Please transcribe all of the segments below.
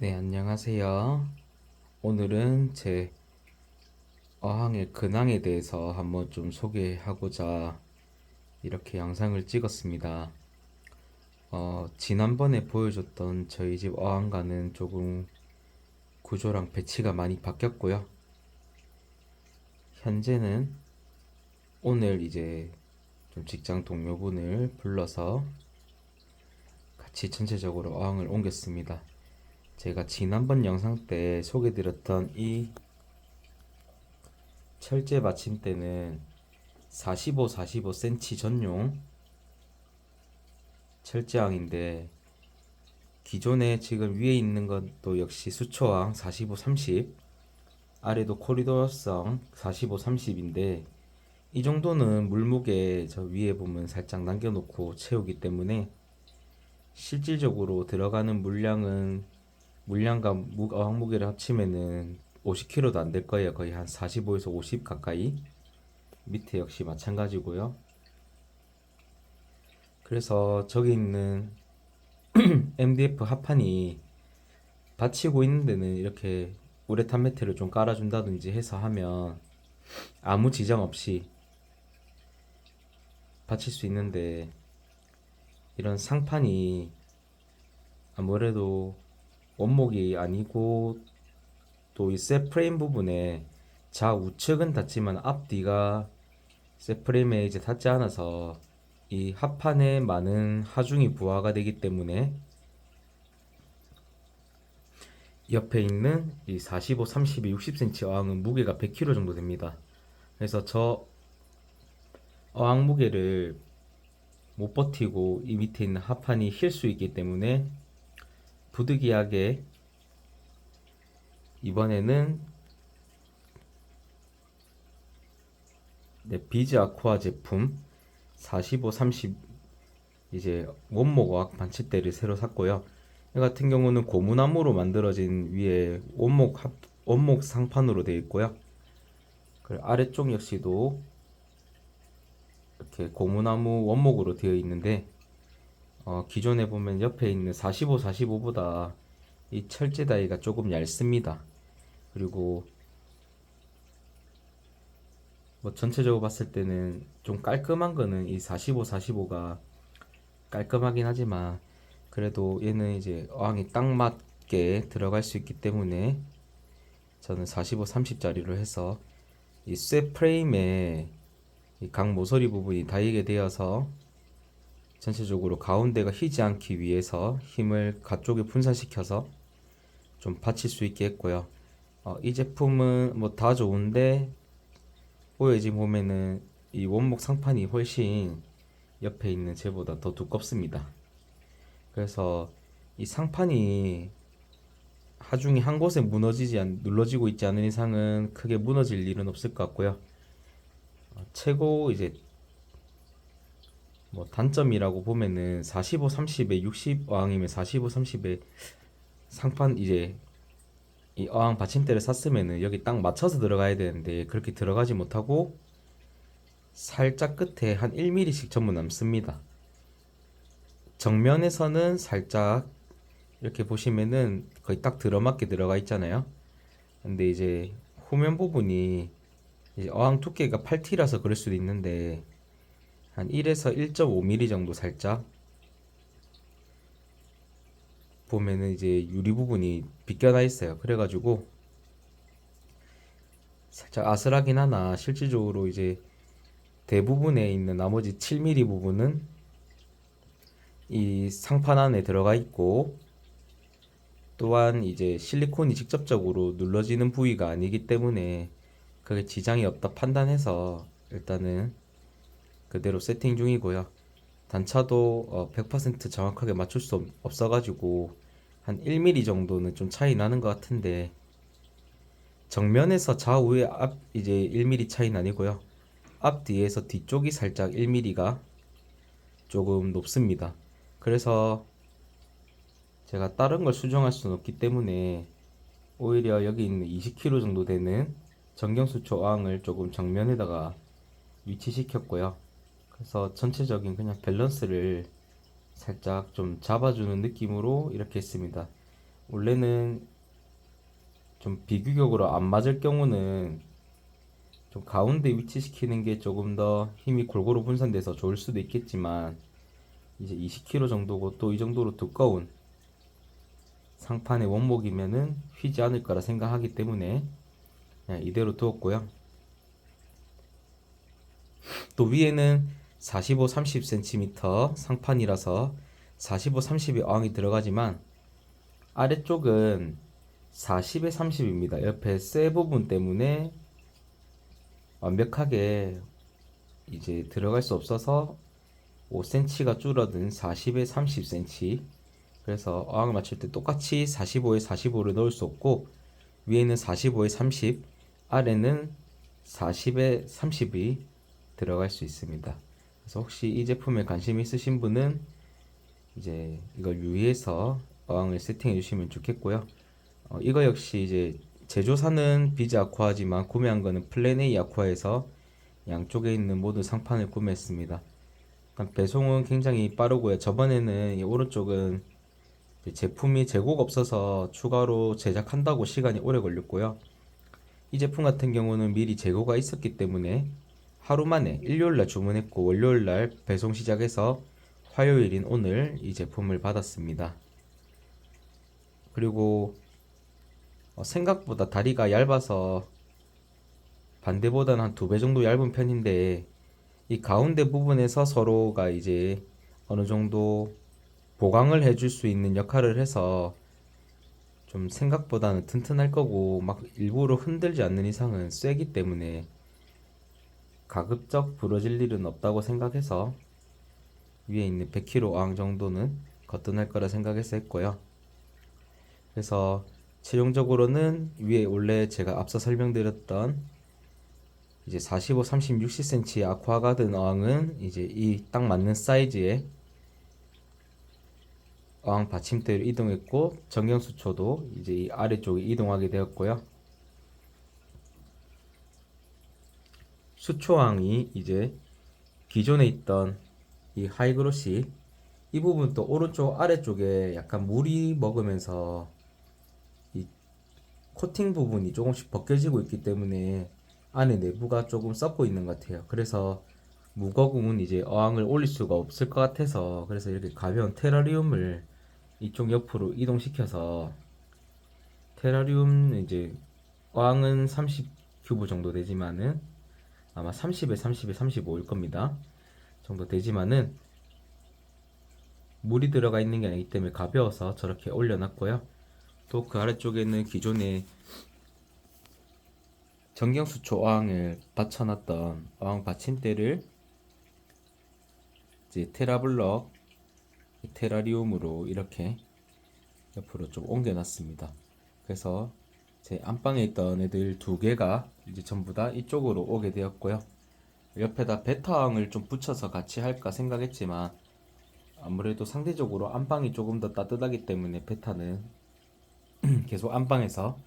네, 안녕하세요. 오늘은 제 어항의 근황에 대해서 한번 좀 소개하고자 이렇게 영상을 찍었습니다. 지난번에 보여줬던 저희 집 어항과는 조금 구조랑 배치가 많이 바뀌었고요. 현재는 오늘 이제 좀 직장 동료분을 불러서 같이 전체적으로 어항을 옮겼습니다. 제가 지난번 영상 때 소개드렸던 이 철제 받침대는 45cm 전용 철제왕인데, 기존에 지금 위에 있는 것도 역시 수초왕 45, 30, 아래도 코리도어성 45, 30인데 이 정도는 물무게 저 위에 보면 살짝 남겨놓고 채우기 때문에 실질적으로 들어가는 물량과 어항 무게를 합치면은 50kg도 안 될 거예요. 거의 한 45에서 50 가까이. 밑에 역시 마찬가지고요. 그래서 저기 있는 MDF 합판이 받치고 있는 데는 이렇게 우레탄 매트를 좀 깔아준다든지 해서 하면 아무 지장 없이 받칠 수 있는데, 이런 상판이 아무래도 원목이 아니고 또 이 셋 프레임 부분에 좌우측은 닿지만 앞뒤가 셋 프레임에 이제 닿지 않아서 이 합판에 많은 하중이 부하가 되기 때문에 옆에 있는 이 45, 32, 60cm 어항은 무게가 100kg 정도 됩니다. 그래서 저 어항 무게를 못 버티고 이 밑에 있는 합판이 힐 수 있기 때문에 부득이하게 이번에는 비즈 아쿠아 제품 45, 30 이제 원목 어학 반싯대를 새로 샀고요. 이 같은 경우는 고무나무로 만들어진 위에 원목 상판으로 되어 있고요. 그 아래쪽 역시도 이렇게 고무나무 원목으로 되어 있는데, 기존에 보면 옆에 있는 45, 45보다 이 철제 다이가 조금 얇습니다. 그리고 뭐 전체적으로 봤을 때는 좀 깔끔한 거는 이 45, 45가 깔끔하긴 하지만, 그래도 얘는 이제 어항이 딱 맞게 들어갈 수 있기 때문에 저는 45, 30짜리로 해서 이 쇠 프레임에 이 각 모서리 부분이 닿이게 되어서 전체적으로 가운데가 휘지 않기 위해서 힘을 가쪽에 분산시켜서 좀 받칠 수 있게 했고요. 이 제품은 뭐 다 좋은데 보여 지금 보면은 이 원목 상판이 훨씬 옆에 있는 쟤보다 더 두껍습니다. 그래서 이 상판이 하중이 한 곳에 눌러지고 있지 않은 이상은 크게 무너질 일은 없을 것 같고요. 최고 이제 뭐 단점이라고 보면은 45, 30에 60 어항이면 45, 30에 상판 이제 이 어항 받침대를 샀으면은 여기 딱 맞춰서 들어가야 되는데 그렇게 들어가지 못하고 살짝 끝에 한 1mm씩 전부 남습니다. 정면에서는 살짝 이렇게 보시면은 거의 딱 들어맞게 들어가 있잖아요. 근데 이제 후면 부분이 이제 어항 두께가 8T라서 그럴 수도 있는데 한 1에서 1.5mm 정도 살짝 보면은 이제 유리 부분이 비껴나 있어요. 그래가지고 살짝 아슬하긴 하나 실질적으로 이제 대부분에 있는 나머지 7mm 부분은 이 상판 안에 들어가 있고, 또한 이제 실리콘이 직접적으로 눌러지는 부위가 아니기 때문에 그게 지장이 없다 판단해서 일단은 그대로 세팅 중이고요. 단차도 100% 정확하게 맞출 수 없어가지고 한 1mm 정도는 좀 차이 나는 것 같은데, 정면에서 좌우에 앞 이제 1mm 차이는 아니고요. 앞뒤에서 뒤쪽이 살짝 1mm가 조금 높습니다. 그래서 제가 다른 걸 수정할 수는 없기 때문에 오히려 여기 있는 20kg 정도 되는 전경수초 어항을 조금 정면에다가 위치시켰고요. 그래서 전체적인 그냥 밸런스를 살짝 좀 잡아주는 느낌으로 이렇게 했습니다. 원래는 좀 비규격으로 안 맞을 경우는 좀 가운데 위치시키는 게 조금 더 힘이 골고루 분산돼서 좋을 수도 있겠지만, 이제 20kg 정도고 또 이 정도로 두꺼운 상판의 원목이면은 휘지 않을 거라 생각하기 때문에 그냥 이대로 두었고요. 또 위에는 45, 30cm 상판이라서 45, 30이 어항이 들어가지만, 아래쪽은 40에 30입니다. 옆에 쇠 부분 때문에 완벽하게 이제 들어갈 수 없어서 5cm가 줄어든 40에 30cm. 그래서 어항을 맞출 때 똑같이 45에 45를 넣을 수 없고, 위에는 45에 30, 아래는 40에 30이 들어갈 수 있습니다. 그래서 혹시 이 제품에 관심 있으신 분은 이제 이걸 유의해서 어항을 세팅해 주시면 좋겠고요. 이거 역시 이제 제조사는 비즈 아쿠아지만 구매한 거는 플랜 A 아쿠아에서 양쪽에 있는 모든 상판을 구매했습니다. 일단 배송은 굉장히 빠르고요. 저번에는 이 오른쪽은 제품이 재고가 없어서 추가로 제작한다고 시간이 오래 걸렸고요. 이 제품 같은 경우는 미리 재고가 있었기 때문에 하루 만에 일요일날 주문했고 월요일날 배송 시작해서 화요일인 오늘 이 제품을 받았습니다. 그리고 생각보다 다리가 얇아서 반대보다는 한 2배 정도 얇은 편인데, 이 가운데 부분에서 서로가 이제 어느 정도 보강을 해줄 수 있는 역할을 해서 좀 생각보다는 튼튼할 거고, 막 일부러 흔들지 않는 이상은 쇠기 때문에 가급적 부러질 일은 없다고 생각해서 위에 있는 100kg 어항 정도는 거뜬할 거라 생각해서 했고요. 그래서 최종적으로는 위에 원래 제가 앞서 설명드렸던 이제 45, 30, 60cm 아쿠아가든 어항은 이제 이 딱 맞는 사이즈의 어항 받침대로 이동했고, 정경수초도 이제 이 아래쪽에 이동하게 되었고요. 수초항이 이제 기존에 있던 이 하이그로시 이 부분, 또 오른쪽 아래쪽에 약간 물이 먹으면서 이 코팅 부분이 조금씩 벗겨지고 있기 때문에 안에 내부가 조금 썩고 있는 것 같아요. 그래서 무거움은 이제 어항을 올릴 수가 없을 것 같아서, 그래서 이렇게 가벼운 테라리움을 이쪽 옆으로 이동시켜서, 테라리움 이제 어항은 30큐브 정도 되지만은 아마 30에 30에 35일 겁니다. 정도 되지만은 물이 들어가 있는 게 아니기 때문에 가벼워서 저렇게 올려놨고요. 또 그 아래쪽에는 기존에 정경수초 어항을 받쳐놨던 어항 받침대를 이제 테라블럭 테라리움으로 이렇게 옆으로 좀 옮겨놨습니다. 그래서 제 안방에 있던 애들 2개가 이제 전부 다 이쪽으로 오게 되었고요. 옆에다 베타왕을 좀 붙여서 같이 할까 생각했지만, 아무래도 상대적으로 안방이 조금 더 따뜻하기 때문에 베타는 계속 안방에서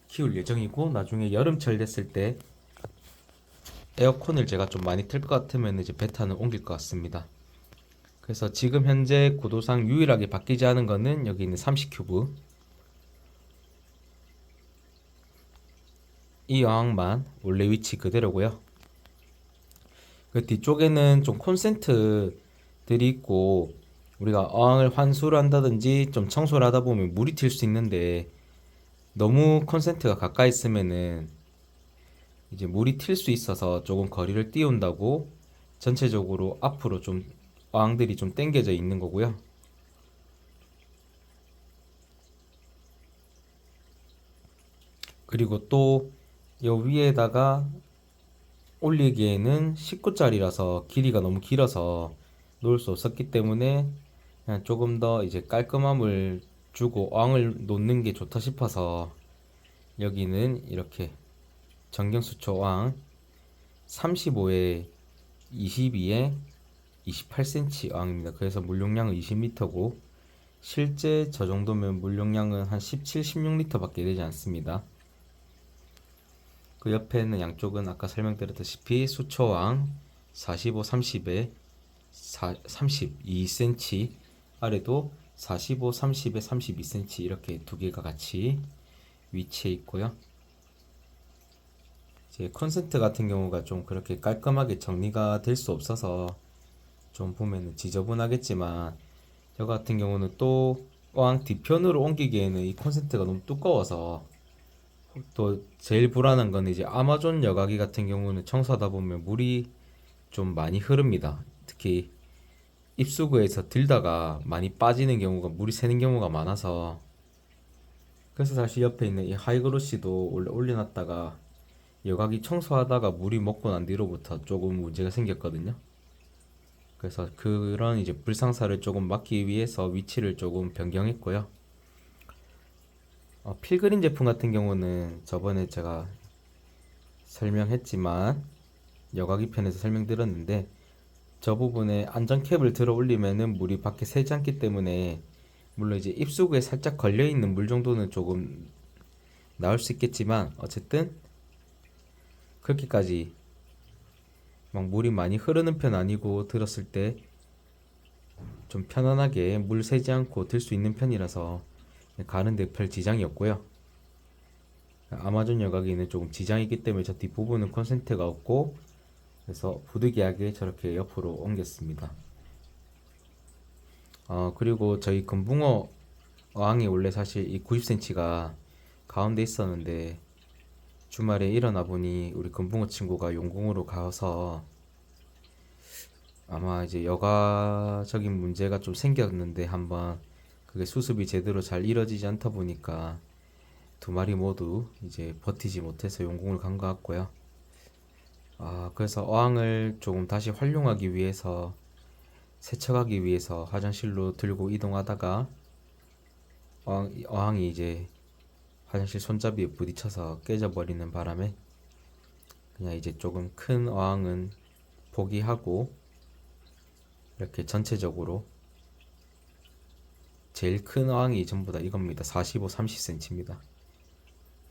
키울 예정이고, 나중에 여름철 됐을 때 에어컨을 제가 좀 많이 틀 것 같으면 이제 베타는 옮길 것 같습니다. 그래서 지금 현재 구도상 유일하게 바뀌지 않은 거는 여기 있는 30큐브 이 어항만 원래 위치 그대로고요. 그 뒤쪽에는 좀 콘센트들이 있고, 우리가 어항을 환수를 한다든지 좀 청소를 하다 보면 물이 튈 수 있는데, 너무 콘센트가 가까이 있으면은 이제 물이 튈 수 있어서 조금 거리를 띄운다고 전체적으로 앞으로 좀 어항들이 좀 당겨져 있는 거고요. 그리고 또 요 위에다가 올리기에는 19짜리라서 길이가 너무 길어서 놓을 수 없었기 때문에 그냥 조금 더 이제 깔끔함을 주고 어항을 놓는 게 좋다 싶어서 여기는 이렇게 정경수초 어항 35에 22에 28cm 어항입니다. 그래서 물용량은 20리터고 실제 저 정도면 물용량은 한 17, 16리터 밖에 되지 않습니다. 그 옆에 있는 양쪽은 아까 설명드렸다시피 수초왕 45, 30에 32cm, 아래도 45, 30에 32cm 이렇게 두 개가 같이 위치해 있고요. 이제 콘센트 같은 경우가 좀 그렇게 깔끔하게 정리가 될 수 없어서 좀 보면은 지저분하겠지만, 저 같은 경우는 또 어항 뒤편으로 옮기기에는 이 콘센트가 너무 두꺼워서, 또 제일 불안한 건 이제 아마존 여과기 같은 경우는 청소하다 보면 물이 좀 많이 흐릅니다. 특히 입수구에서 들다가 많이 빠지는 경우가, 물이 새는 경우가 많아서, 그래서 사실 옆에 있는 이 하이그로시도 원래 올려놨다가 여과기 청소하다가 물이 먹고 난 뒤로부터 조금 문제가 생겼거든요. 그래서 그런 이제 불상사를 조금 막기 위해서 위치를 조금 변경했고요. 필그린 제품 같은 경우는 저번에 제가 설명했지만, 여과기 편에서 설명드렸는데, 저 부분에 안전캡을 들어 올리면은 물이 밖에 새지 않기 때문에, 물론 이제 입수구에 살짝 걸려 있는 물 정도는 조금 나올 수 있겠지만, 어쨌든 그렇게까지 막 물이 많이 흐르는 편 아니고, 들었을 때 좀 편안하게 물 새지 않고 들 수 있는 편이라서 가는데 별 지장이 없고요. 아마존 여과기는 조금 지장이 있기 때문에 저 뒷부분은 콘센트가 없고, 그래서 부득이하게 저렇게 옆으로 옮겼습니다. 그리고 저희 금붕어 어항이 원래 사실 이 90cm가 가운데 있었는데, 주말에 일어나 보니 우리 금붕어 친구가 용궁으로 가서 아마 이제 여가적인 문제가 좀 생겼는데, 한번 그게 수습이 제대로 잘 이루어지지 않다 보니까 두 마리 모두 이제 버티지 못해서 용궁을 간 것 같고요. 그래서 어항을 조금 다시 활용하기 위해서, 세척하기 위해서 화장실로 들고 이동하다가 어항이 이제 화장실 손잡이에 부딪혀서 깨져버리는 바람에 그냥 이제 조금 큰 어항은 포기하고, 이렇게 전체적으로 제일 큰 어항이 전부 다 이겁니다. 45, 30cm입니다.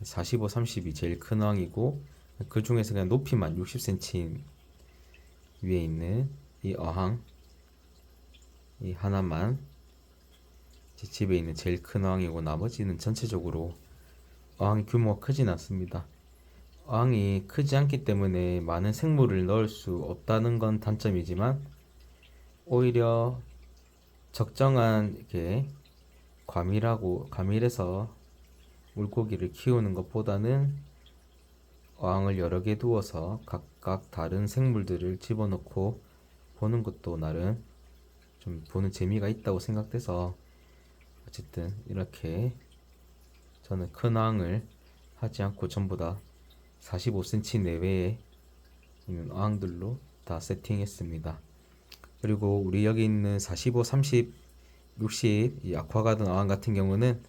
45, 30이 제일 큰 어항이고, 그 중에서 그냥 높이만 60cm 위에 있는 이 어항, 이 하나만 제 집에 있는 제일 큰 어항이고, 나머지는 전체적으로 어항이 규모가 크진 않습니다. 어항이 크지 않기 때문에 많은 생물을 넣을 수 없다는 건 단점이지만, 오히려 적정한 이렇게 과밀해서 물고기를 키우는 것보다는 어항을 여러 개 두어서 각각 다른 생물들을 집어넣고 보는 것도 나름 좀 보는 재미가 있다고 생각돼서, 어쨌든 이렇게 저는 큰 어항을 하지 않고 전부 다 45cm 내외에 있는 어항들로 다 세팅했습니다. 그리고 우리 여기 있는 45, 30, 60 이 아쿠아가든 어항 같은 경우는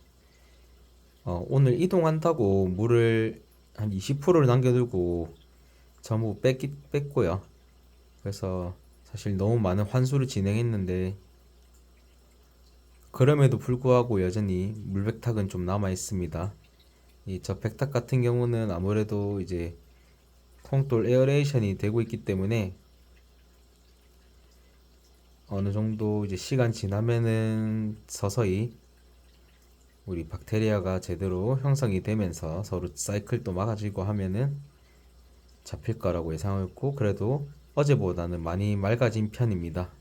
오늘 이동한다고 물을 한 20%를 남겨두고 전부 뺐고요. 그래서 사실 너무 많은 환수를 진행했는데, 그럼에도 불구하고 여전히 물백탁은 좀 남아 있습니다. 이 저 백탁 같은 경우는 아무래도 이제 통돌 에어레이션이 되고 있기 때문에 어느 정도 이제 시간 지나면은 서서히 우리 박테리아가 제대로 형성이 되면서 서로 사이클도 막아지고 하면은 잡힐 거라고 예상했고, 그래도 어제보다는 많이 맑아진 편입니다.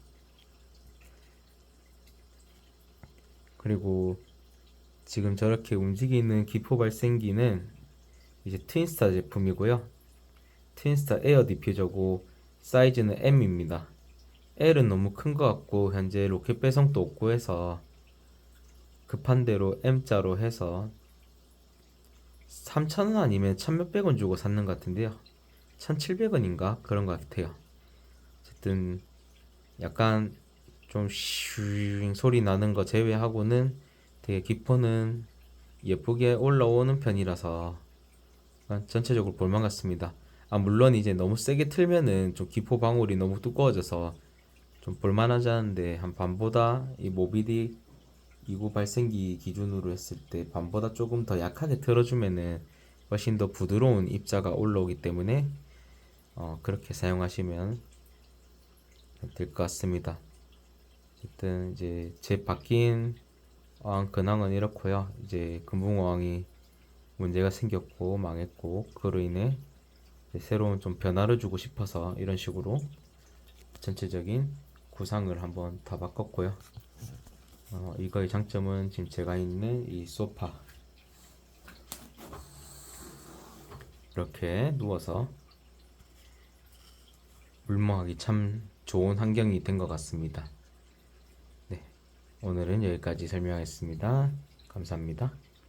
그리고 지금 저렇게 움직이는 기포 발생기는 이제 트윈스타 제품이고요. 트윈스타 에어 디퓨저고, 사이즈는 M입니다. L은 너무 큰 것 같고 현재 로켓 배송도 없고 해서 급한 대로 M자로 해서 3,000원 아니면 1,000몇백 원 주고 샀는 것 같은데요. 1,700원인가 그런 것 같아요. 어쨌든 약간 좀 슈잉 소리 나는 거 제외하고는 되게 기포는 예쁘게 올라오는 편이라서 전체적으로 볼만 같습니다. 물론 이제 너무 세게 틀면은 좀 기포 방울이 너무 두꺼워져서 좀 볼만하지 않은데, 한 반보다 이 모비디 2구 발생기 기준으로 했을 때 반보다 조금 더 약하게 틀어주면은 훨씬 더 부드러운 입자가 올라오기 때문에 그렇게 사용하시면 될 것 같습니다. 어쨌든 이제 제 바뀐 어항 근황은 이렇고요. 이제 금붕어항이 문제가 생겼고 망했고 그로 인해 이제 새로운 좀 변화를 주고 싶어서 이런 식으로 전체적인 구상을 한번 다 바꿨고요. 이거의 장점은 지금 제가 있는 이 소파, 이렇게 누워서 물멍하기 참 좋은 환경이 된 것 같습니다. 네, 오늘은 여기까지 설명하겠습니다. 감사합니다.